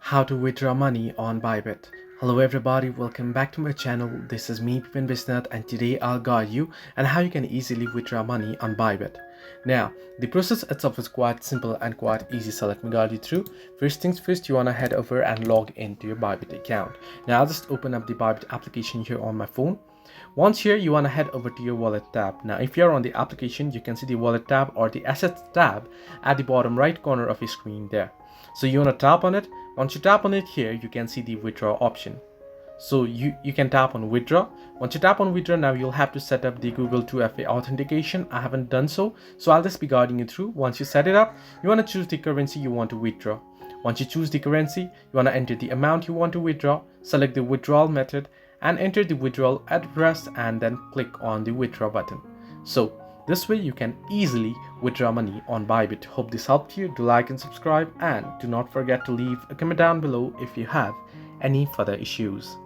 How to withdraw money on Bybit. Hello everybody, welcome back to my channel. This is me Bipin Bisnath, and today I'll guide you on how you can easily withdraw money on Bybit. Now, the process itself is quite simple and quite easy, so let me guide you through. First things first, you want to head over and log into your Bybit account. Now I'll just open up the Bybit application here on my phone. Once here, you want to head over to your wallet tab. Now if you're on the application, you can see the wallet tab or the assets tab at the bottom right corner of your screen there. So you want to tap on it. Once you tap on it here, you can see the withdraw option. So you can tap on withdraw. Once you tap on withdraw, now you'll have to set up the Google 2FA authentication. I haven't done so I'll just be guiding you through. Once you set it up, you want to choose the currency you want to withdraw. Once you choose the currency, you want to enter the amount you want to withdraw, select the withdrawal method and enter the withdrawal address, and then click on the withdraw button. So this way you can easily withdraw money on Bybit. Hope this helped you. Do like and subscribe, and do not forget to leave a comment down below if you have any further issues.